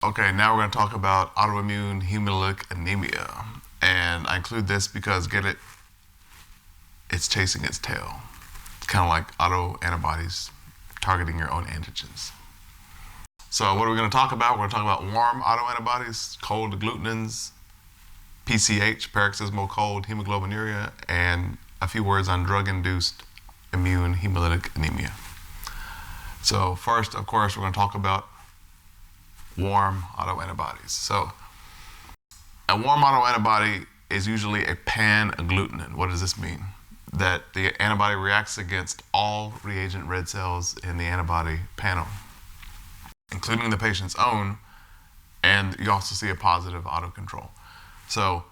Okay, now we're going to talk about autoimmune hemolytic anemia. And I include this because, get it, it's chasing its tail. It's kind of like autoantibodies targeting your own antigens. So what are we going to talk about? We're going to talk about warm autoantibodies, cold agglutinins, PCH, paroxysmal cold hemoglobinuria, and a few words on drug-induced immune hemolytic anemia. So first, of course, we're going to talk about warm autoantibodies. So a warm autoantibody is usually a pan-agglutinin. What does this mean? That the antibody reacts against all reagent red cells in the antibody panel, including the patient's own, and you also see a positive autocontrol. So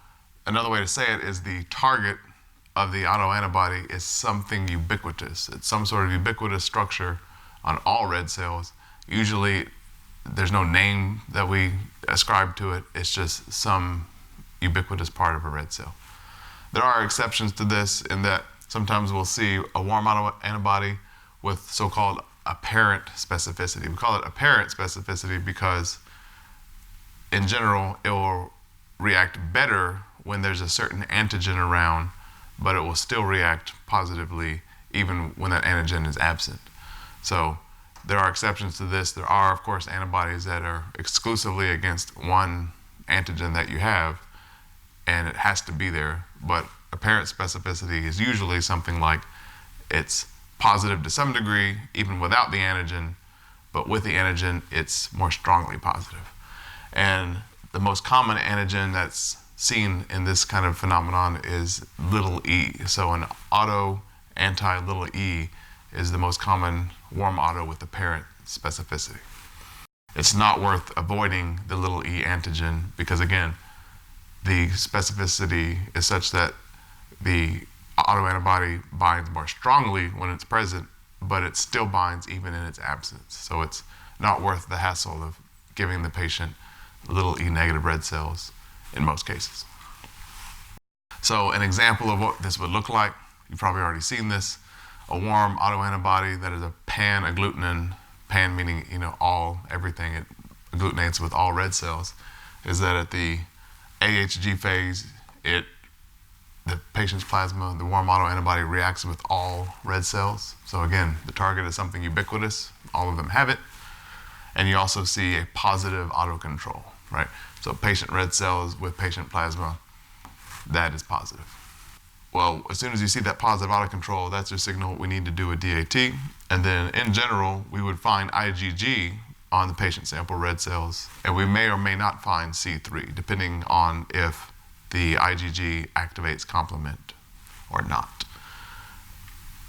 another way to say it is the target of the autoantibody is something ubiquitous. It's some sort of ubiquitous structure on all red cells. Usually there's no name that we ascribe to it. It's just some ubiquitous part of a red cell. There are exceptions to this in that sometimes we'll see a warm autoantibody with so-called apparent specificity. We call it apparent specificity because in general it will react better when there's a certain antigen around, but it will still react positively even when that antigen is absent. So there are exceptions to this. There are, of course, antibodies that are exclusively against one antigen that you have, and it has to be there. But apparent specificity is usually something like it's positive to some degree, even without the antigen, but with the antigen, it's more strongly positive. And the most common antigen that's seen in this kind of phenomenon is little e. So an auto anti-little e is the most common warm auto with apparent specificity. It's not worth avoiding the little e antigen because, again, the specificity is such that the autoantibody binds more strongly when it's present, but it still binds even in its absence. So it's not worth the hassle of giving the patient little e negative red cells in most cases. So an example of what this would look like, you've probably already seen this, a warm autoantibody that is a pan-agglutinin, pan meaning, all, everything, it agglutinates with all red cells, is that at the AHG phase, the patient's plasma, the warm autoantibody reacts with all red cells. So again, the target is something ubiquitous, all of them have it, and you also see a positive autocontrol, right? So patient red cells with patient plasma, that is positive. Well, as soon as you see that positive autocontrol, that's your signal we need to do a DAT. And then in general, we would find IgG on the patient sample red cells, and we may or may not find C3, depending on if the IgG activates complement or not.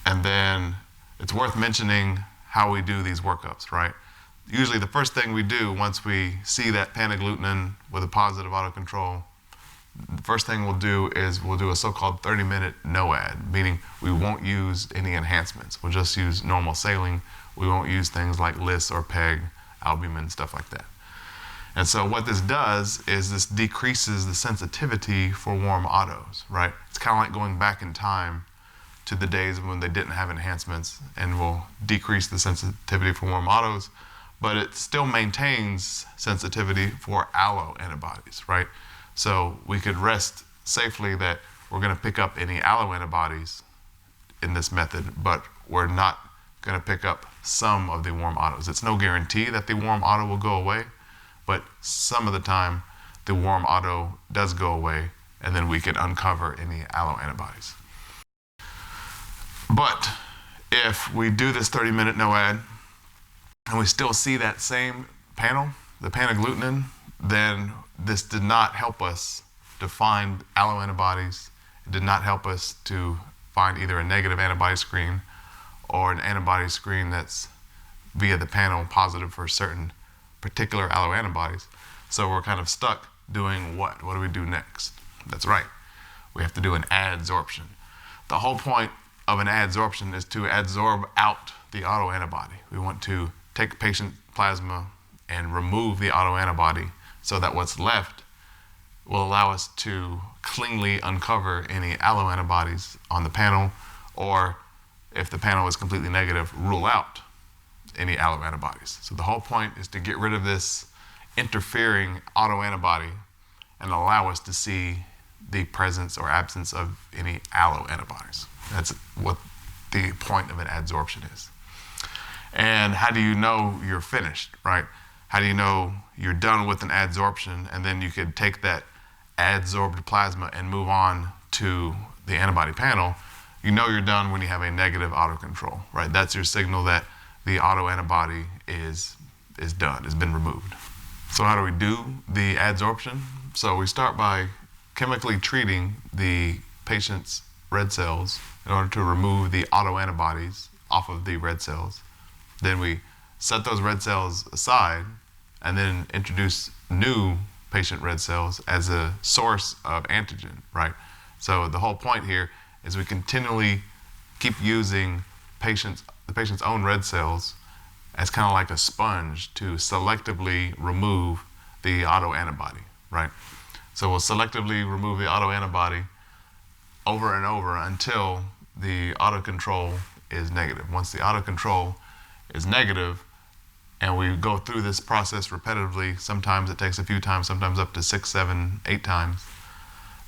And then it's worth mentioning how we do these workups, right? Usually the first thing we do once we see that pan-agglutinin with a positive autocontrol, the first thing we'll do is we'll do a so-called 30-minute NOAD, meaning we won't use any enhancements. We'll just use normal saline. We won't use things like LIS or PEG, albumin, stuff like that. And so what this does is this decreases the sensitivity for warm autos, right? It's kind of like going back in time to the days when they didn't have enhancements, and will decrease the sensitivity for warm autos, but it still maintains sensitivity for allo antibodies, right? So we could rest safely that we're going to pick up any allo antibodies in this method, but we're not going to pick up some of the warm autos. It's no guarantee that the warm auto will go away, but some of the time the warm auto does go away, and then we can uncover any allo antibodies. But if we do this 30-minute NOAD and we still see that same panel, the pan-agglutinin, then this did not help us to find allo antibodies. It did not help us to find either a negative antibody screen or an antibody screen that's via the panel positive for certain particular allo antibodies. So we're kind of stuck doing what? What do we do next? That's right. We have to do an adsorption. The whole point of an adsorption is to adsorb out the autoantibody. We want to take patient plasma and remove the autoantibody so that what's left will allow us to cleanly uncover any alloantibodies on the panel, or if the panel is completely negative, rule out any alloantibodies. So the whole point is to get rid of this interfering autoantibody and allow us to see the presence or absence of any allo antibodies. That's what the point of an adsorption is. And how do you know you're finished, right? How do you know you're done with an adsorption, and then you could take that adsorbed plasma and move on to the antibody panel? You know you're done when you have a negative autocontrol, right? That's your signal that the autoantibody is done, has been removed. So how do we do the adsorption? So we start by chemically treating the patient's red cells in order to remove the autoantibodies off of the red cells. Then we set those red cells aside and then introduce new patient red cells as a source of antigen, right? So the whole point here is we continually keep using the patient's own red cells as kind of like a sponge to selectively remove the autoantibody, right? So we'll selectively remove the autoantibody over and over until the autocontrol is negative. Once the autocontrol is negative, and we go through this process repetitively, sometimes it takes a few times, sometimes up to 6, 7, 8 times,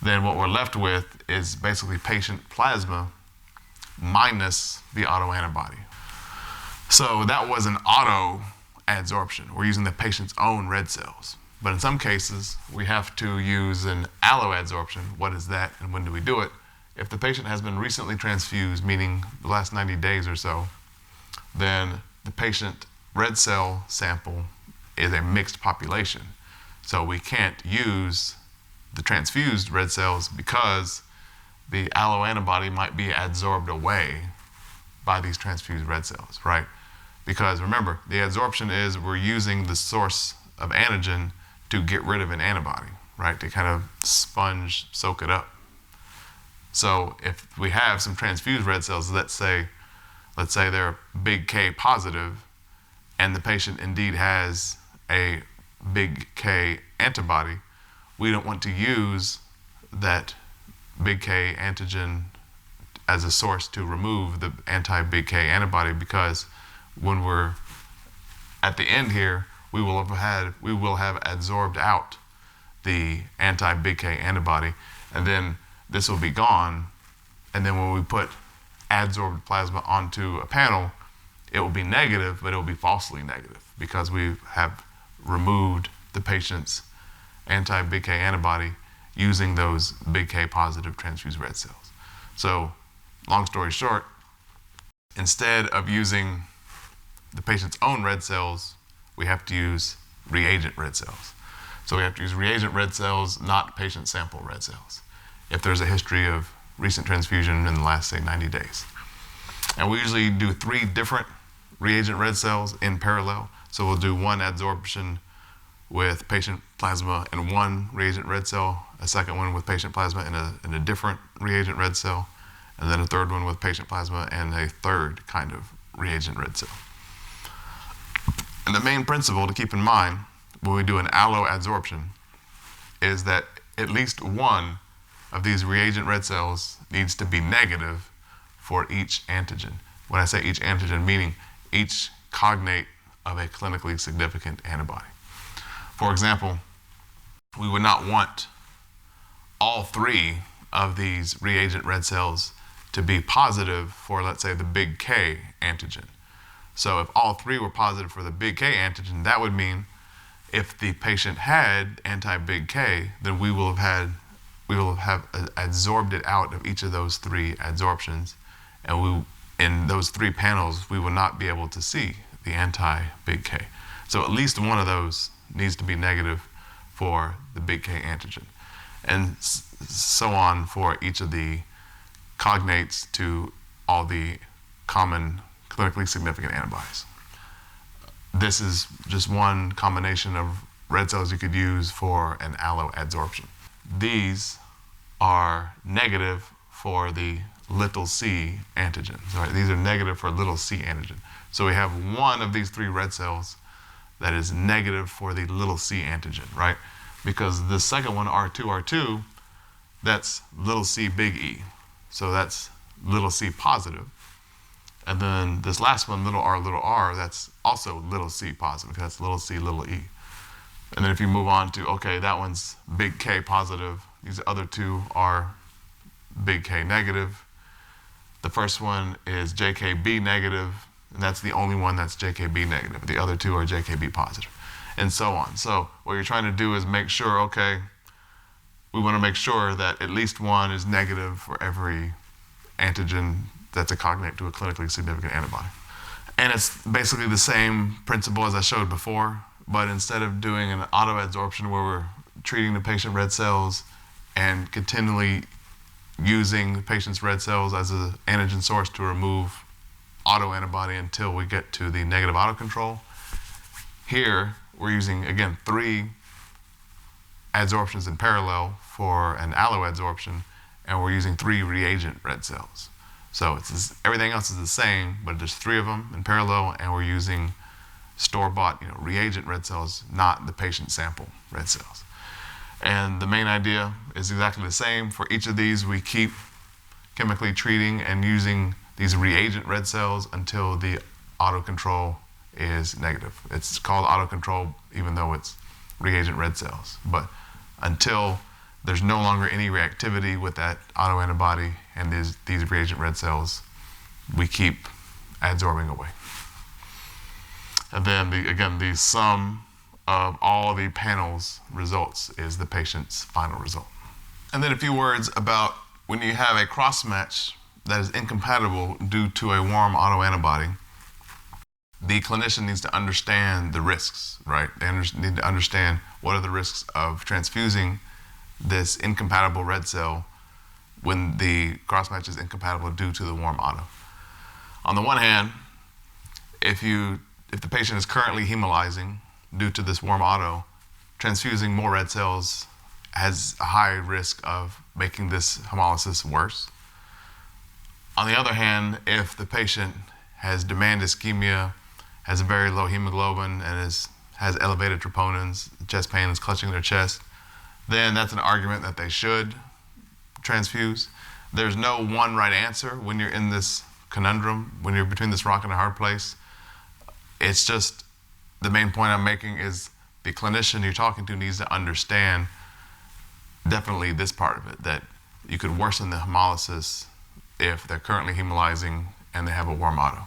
then what we're left with is basically patient plasma minus the autoantibody. So that was an auto adsorption. We're using the patient's own red cells. But in some cases, we have to use an alloadsorption. What is that and when do we do it? If the patient has been recently transfused, meaning the last 90 days or so, then the patient red cell sample is a mixed population. So we can't use the transfused red cells because the alloantibody might be adsorbed away by these transfused red cells, right? Because remember, the adsorption is we're using the source of antigen to get rid of an antibody, right? To kind of sponge, soak it up. So if we have some transfused red cells, let's say they're big K positive, and the patient indeed has a big K antibody, we don't want to use that big K antigen as a source to remove the anti-big K antibody, because when we're at the end here, we will have adsorbed out the anti-big K antibody, and then this will be gone. And then when we put adsorbed plasma onto a panel, it will be negative, but it will be falsely negative because we have removed the patient's anti-big K antibody using those big K positive transfused red cells. So, long story short, instead of using the patient's own red cells, we have to use reagent red cells. So we have to use reagent red cells, not patient sample red cells, if there's a history of recent transfusion in the last, say, 90 days. And we usually do 3 different reagent red cells in parallel. So we'll do one adsorption with patient plasma and one reagent red cell, a second one with patient plasma and a different reagent red cell, and then a third one with patient plasma and a third kind of reagent red cell. And the main principle to keep in mind when we do an alloadsorption is that at least one of these reagent red cells needs to be negative for each antigen. When I say each antigen, meaning each cognate of a clinically significant antibody. For example, we would not want all 3 of these reagent red cells to be positive for, let's say, the big K antigen. So if all 3 were positive for the big K antigen, that would mean if the patient had anti-big K, then we will have adsorbed it out of each of those 3 adsorptions, and in those 3 panels, we will not be able to see the anti-big K. So at least one of those needs to be negative for the big K antigen, and so on for each of the cognates to all the common clinically significant antibodies. This is just one combination of red cells you could use for an alloadsorption. These are negative for the little c antigens. Right? These are negative for little c antigen. So we have one of these 3 red cells that is negative for the little c antigen, right? Because the second one, R2, that's little c big E. So that's little c positive. And then this last one, little r, that's also little c positive, because that's little c, little e. And then if you move on to, okay, that one's big K positive. These other two are big K negative. The first one is JKB negative, and that's the only one that's JKB negative. The other two are JKB positive, and so on. So what you're trying to do is make sure, okay, we want to make sure that at least one is negative for every antigen that's a cognate to a clinically significant antibody. And it's basically the same principle as I showed before, but instead of doing an autoadsorption where we're treating the patient red cells and continually using the patient's red cells as an antigen source to remove autoantibody until we get to the negative autocontrol, here we're using, again, 3 adsorptions in parallel for an alloadsorption, and we're using 3 reagent red cells. So everything else is the same, but there's 3 of them in parallel, and we're using store-bought, reagent red cells, not the patient sample red cells. And the main idea is exactly the same. For each of these, we keep chemically treating and using these reagent red cells until the autocontrol is negative. It's called autocontrol even though it's reagent red cells. But until there's no longer any reactivity with that autoantibody and these reagent red cells, we keep adsorbing away. And then, again, the sum of all the panels results is the patient's final result. And then a few words about when you have a cross-match that is incompatible due to a warm autoantibody, the clinician needs to understand the risks, right? They need to understand what are the risks of transfusing this incompatible red cell when the cross-match is incompatible due to the warm auto. On the one hand, if the patient is currently hemolyzing due to this warm auto, transfusing more red cells has a high risk of making this hemolysis worse. On the other hand, if the patient has demand ischemia, has a very low hemoglobin, and has elevated troponins, chest pain is clutching their chest, then that's an argument that they should transfuse. There's no one right answer when you're in this conundrum, when you're between this rock and a hard place. It's just, the main point I'm making is the clinician you're talking to needs to understand definitely this part of it, that you could worsen the hemolysis if they're currently hemolyzing and they have a warm auto.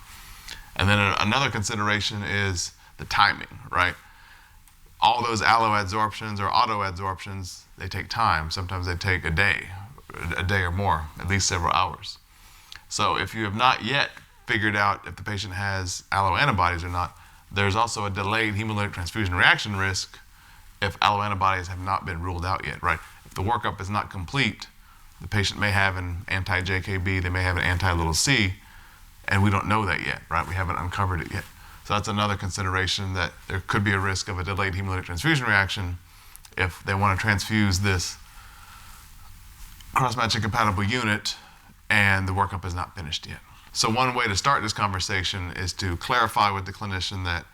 And then another consideration is the timing, right? All those alloadsorptions or autoadsorptions, they take time. Sometimes they take a day or more, at least several hours. So if you have not yet figured out if the patient has alloantibodies or not, there's also a delayed hemolytic transfusion reaction risk if alloantibodies have not been ruled out yet, right? If the workup is not complete, the patient may have an anti-JKB, they may have an anti-little c, and we don't know that yet, right? We haven't uncovered it yet. So that's another consideration, that there could be a risk of a delayed hemolytic transfusion reaction if they want to transfuse this cross-match incompatible unit and the workup is not finished yet. So one way to start this conversation is to clarify with the clinician that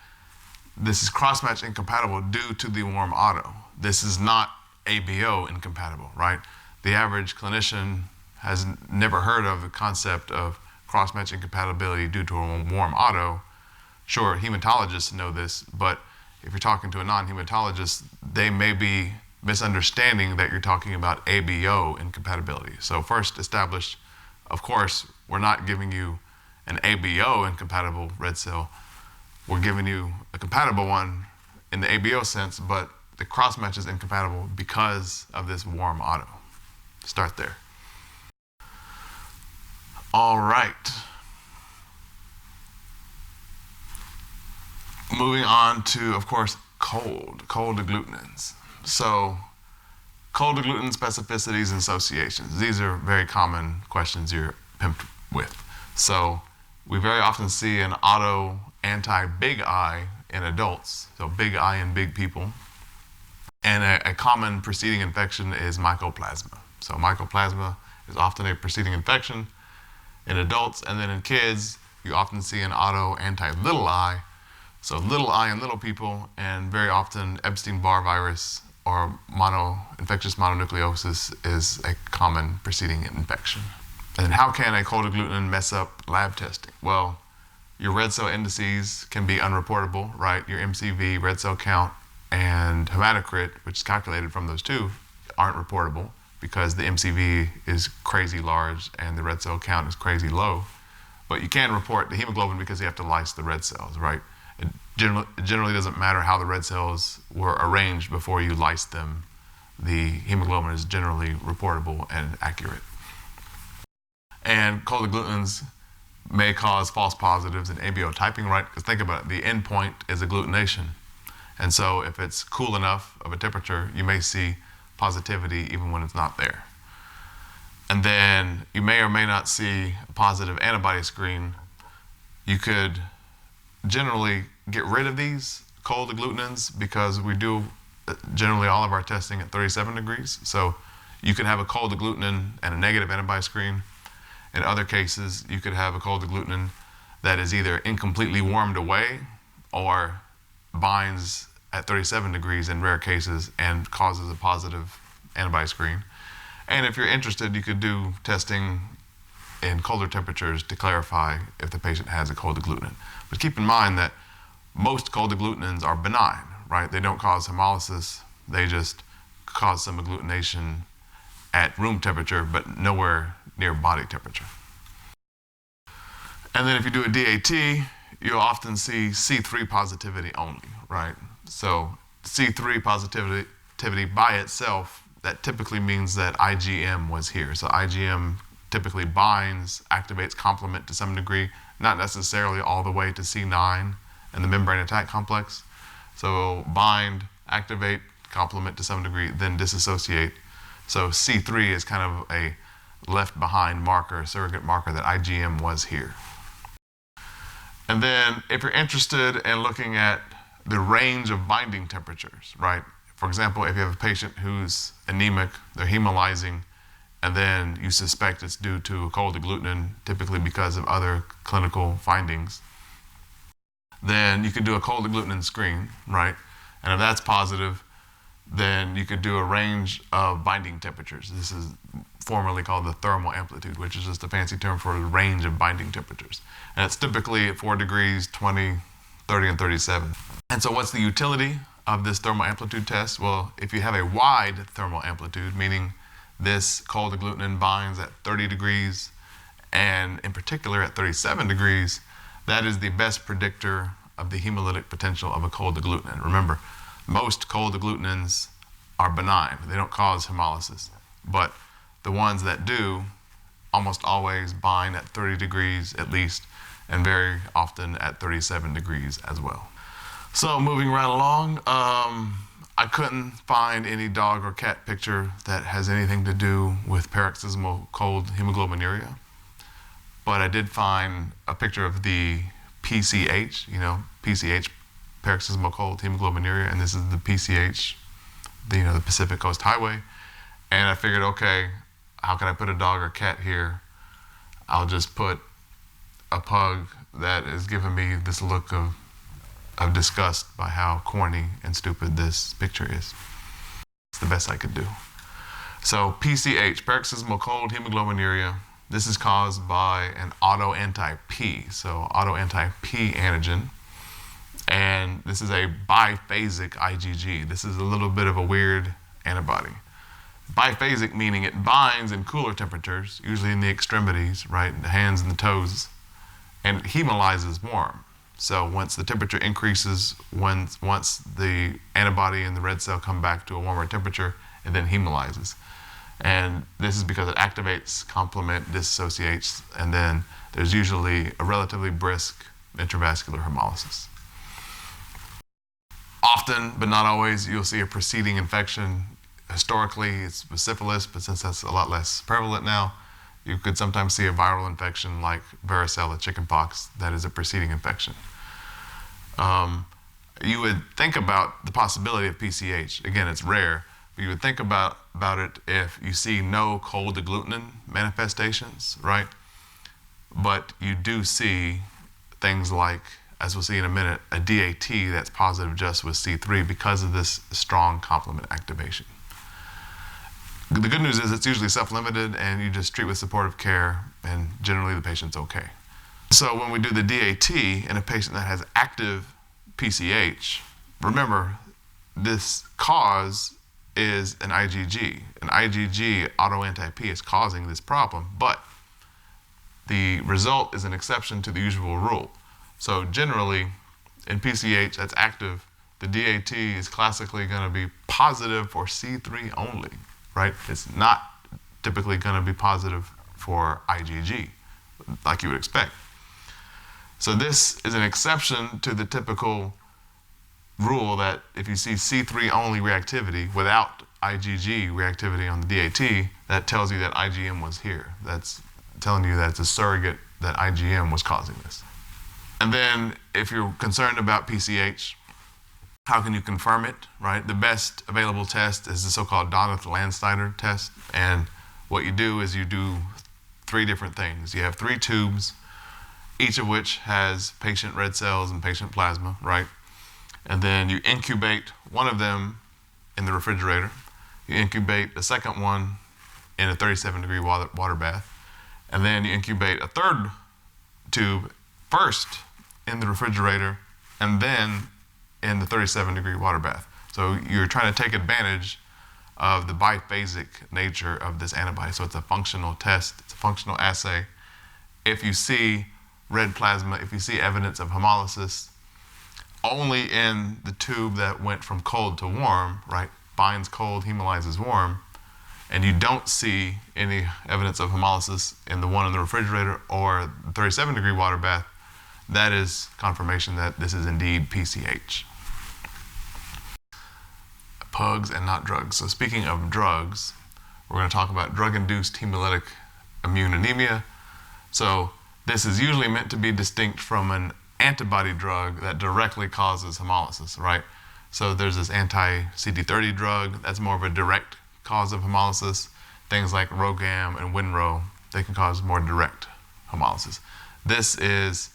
this is cross-match incompatible due to the warm auto. This is not ABO incompatible, right? The average clinician has never heard of the concept of cross-match incompatibility due to a warm auto. Sure, hematologists know this, but if you're talking to a non-hematologist, they may be misunderstanding that you're talking about ABO incompatibility. So first establish, of course, we're not giving you an ABO incompatible red cell. We're giving you a compatible one in the ABO sense, but the cross-match is incompatible because of this warm auto. Start there. All right. Moving on to, of course, cold agglutinins. So cold agglutinin specificities and associations. These are very common questions you're pimped with. So we very often see an auto anti-big I in adults, so big I in big people. And a common preceding infection is mycoplasma. So mycoplasma is often a preceding infection in adults, and then in kids, you often see an auto anti-little I. So little I in little people, and very often Epstein-Barr virus or infectious mononucleosis is a common preceding infection. And then how can a cold agglutinin mess up lab testing? Well, your red cell indices can be unreportable, right? Your MCV, red cell count, and hematocrit, which is calculated from those two, aren't reportable because the MCV is crazy large and the red cell count is crazy low. But you can report the hemoglobin because you have to lyse the red cells, right? It generally doesn't matter how the red cells were arranged before you lyse them. The hemoglobin is generally reportable and accurate. And cold agglutinins may cause false positives in abiotyping, right? Because think about it, the endpoint is agglutination. And so if it's cool enough of a temperature, you may see positivity even when it's not there. And then you may or may not see a positive antibody screen. You could generally get rid of these cold agglutinins because we do generally all of our testing at 37 degrees. So you could have a cold agglutinin and a negative antibody screen. In other cases, you could have a cold agglutinin that is either incompletely warmed away or binds at 37 degrees in rare cases and causes a positive antibody screen. And if you're interested, you could do testing in colder temperatures to clarify if the patient has a cold agglutinin. But keep in mind that most cold agglutinins are benign, right? They don't cause hemolysis. They just cause some agglutination at room temperature, but nowhere near body temperature. And then if you do a DAT, you'll often see C3 positivity only, right? So C3 positivity by itself, that typically means that IgM was here. So IgM typically binds, activates complement to some degree, not necessarily all the way to C9 and the membrane attack complex. So bind, activate, complement to some degree, then disassociate. So C3 is kind of a left behind marker, surrogate marker that IgM was here. And then if you're interested in looking at the range of binding temperatures, right? For example, if you have a patient who's anemic, they're hemolyzing, and then you suspect it's due to a cold agglutinin, typically because of other clinical findings, then you could do a cold agglutinin screen, right? And if that's positive, then you could do a range of binding temperatures. This is formerly called the thermal amplitude, which is just a fancy term for a range of binding temperatures. And it's typically at 4 degrees, 20, 30, and 37. And so what's the utility of this thermal amplitude test? Well, if you have a wide thermal amplitude, meaning this cold agglutinin binds at 30 degrees, and in particular at 37 degrees, that is the best predictor of the hemolytic potential of a cold agglutinin. Remember, most cold agglutinins are benign. They don't cause hemolysis. But the ones that do almost always bind at 30 degrees at least, and very often at 37 degrees as well. So moving right along, I couldn't find any dog or cat picture that has anything to do with paroxysmal cold hemoglobinuria. But I did find a picture of the PCH, PCH, paroxysmal cold hemoglobinuria, and this is the PCH, the Pacific Coast Highway. And I figured, okay, how can I put a dog or cat here? I'll just put a pug that is giving me this look of disgust by how corny and stupid this picture is. It's the best I could do. So PCH, paroxysmal cold hemoglobinuria, this is caused by an auto-anti-P, so auto-anti-P antigen. And this is a biphasic IgG. This is a little bit of a weird antibody. Biphasic meaning it binds in cooler temperatures, usually in the extremities, right, the hands and the toes, and it hemolyzes warm. So once the temperature increases, once the antibody and the red cell come back to a warmer temperature, it then hemolyzes. And this is because it activates, complement, dissociates, and then there's usually a relatively brisk intravascular hemolysis. Often, but not always, you'll see a preceding infection. Historically, it's with syphilis, but since that's a lot less prevalent now, you could sometimes see a viral infection like varicella, chickenpox, that is a preceding infection. You would think about the possibility of PCH. Again, it's rare, but you would think about it if you see no cold agglutinin manifestations, right? But you do see things like, as we'll see in a minute, a DAT that's positive just with C3 because of this strong complement activation. The good news is it's usually self-limited and you just treat with supportive care and generally the patient's okay. So when we do the DAT in a patient that has active PCH, remember this cause is an IgG. An IgG, autoantip, is causing this problem, but the result is an exception to the usual rule. So generally, in PCH that's active, the DAT is classically going to be positive for C3 only, right? It's not typically going to be positive for IgG, like you would expect. So this is an exception to the typical rule that if you see C3 only reactivity without IgG reactivity on the DAT, that tells you that IgM was here. That's telling you that it's a surrogate that IgM was causing this. And then if you're concerned about PCH, how can you confirm it, right? The best available test is the so-called Doneth-Landsteiner test. And what you do is you do 3 different things. You have 3 tubes, each of which has patient red cells and patient plasma, right? And then you incubate one of them in the refrigerator. You incubate the second one in a 37-degree water bath. And then you incubate a third tube first in the refrigerator and then in the 37-degree water bath. So you're trying to take advantage of the biphasic nature of this antibody. So it's a functional test, it's a functional assay. If you see red plasma, if you see evidence of hemolysis, only in the tube that went from cold to warm, right? Binds cold, hemolyzes warm, and you don't see any evidence of hemolysis in the one in the refrigerator or the 37-degree water bath, that is confirmation that this is indeed PCH. Pugs and not drugs. So speaking of drugs, we're going to talk about drug-induced hemolytic immune anemia. So this is usually meant to be distinct from an antibody drug that directly causes hemolysis, right? So there's this anti-CD30 drug that's more of a direct cause of hemolysis. Things like Rogam and Winro, they can cause more direct hemolysis. This is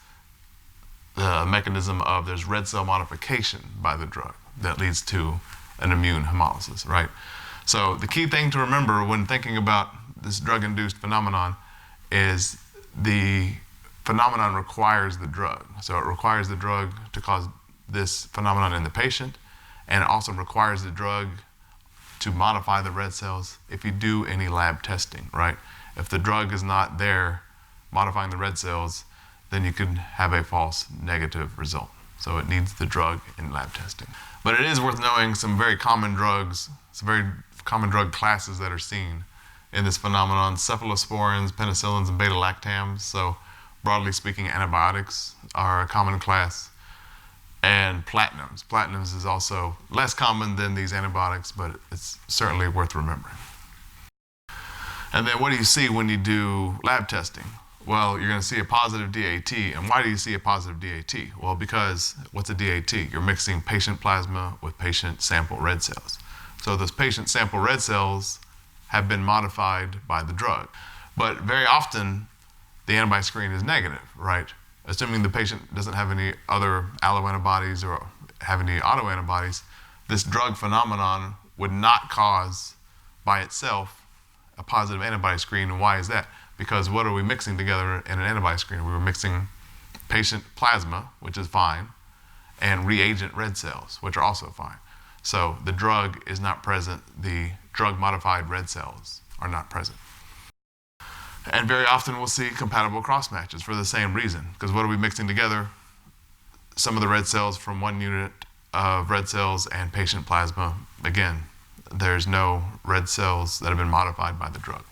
the mechanism of there's red cell modification by the drug that leads to an immune hemolysis, right? So the key thing to remember when thinking about this drug-induced phenomenon is the phenomenon requires the drug. So it requires the drug to cause this phenomenon in the patient, and it also requires the drug to modify the red cells if you do any lab testing, right? If the drug is not there modifying the red cells, then you could have a false negative result. So it needs the drug in lab testing. But it is worth knowing some very common drugs, some very common drug classes that are seen in this phenomenon: cephalosporins, penicillins, and beta-lactams. So broadly speaking, antibiotics are a common class. And platinums. Platinums is also less common than these antibiotics, but it's certainly worth remembering. And then what do you see when you do lab testing? Well, you're going to see a positive DAT. And why do you see a positive DAT? Well, because what's a DAT? You're mixing patient plasma with patient sample red cells. So those patient sample red cells have been modified by the drug. But very often, the antibody screen is negative, right? Assuming the patient doesn't have any other alloantibodies or have any autoantibodies, this drug phenomenon would not cause by itself a positive antibody screen. And why is that? Because what are we mixing together in an antibody screen? We were mixing patient plasma, which is fine, and reagent red cells, which are also fine. So the drug is not present. The drug-modified red cells are not present. And very often we'll see compatible cross-matches for the same reason. Because what are we mixing together? Some of the red cells from one unit of red cells and patient plasma. Again, there's no red cells that have been modified by the drug.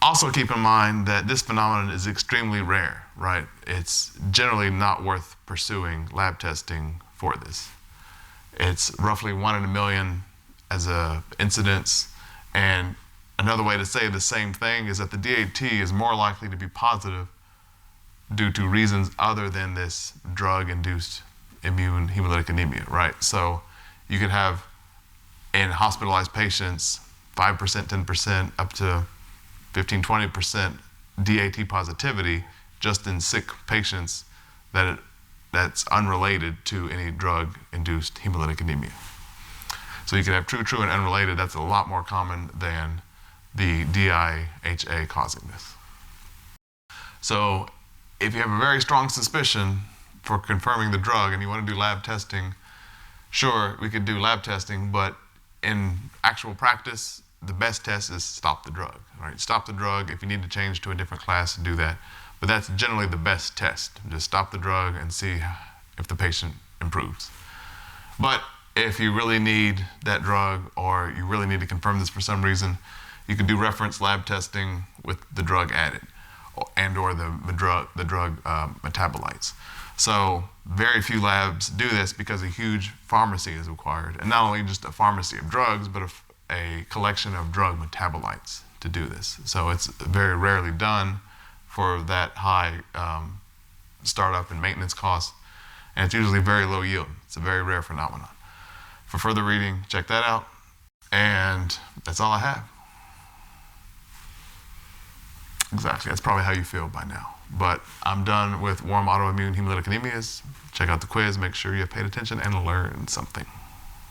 Also keep in mind that this phenomenon is extremely rare, right? It's generally not worth pursuing lab testing for this. It's roughly 1 in a million as a incidence. And another way to say the same thing is that the DAT is more likely to be positive due to reasons other than this drug-induced immune hemolytic anemia, right? So you could have in hospitalized patients 5%, 10%, up to 15, 20% DAT positivity just in sick patients that's unrelated to any drug-induced hemolytic anemia. So you can have true, and unrelated. That's a lot more common than the DIHA causing this. So if you have a very strong suspicion for confirming the drug and you want to do lab testing, Sure, we could do lab testing, but in actual practice, the best test is stop the drug. Right? Stop the drug. If you need to change to a different class, do that. But that's generally the best test. Just stop the drug and see if the patient improves. But if you really need that drug, or you really need to confirm this for some reason, you can do reference lab testing with the drug added, and/or the drug metabolites. So very few labs do this because a huge pharmacy is required, and not only just a pharmacy of drugs, but a collection of drug metabolites to do this. So it's very rarely done for that high startup and maintenance costs, and it's usually very low yield. It's a very rare phenomenon. For further reading, check that out, and that's all I have. Exactly, that's probably how you feel by now. But I'm done with warm autoimmune hemolytic anemias. Check out the quiz, make sure you have paid attention and learned something.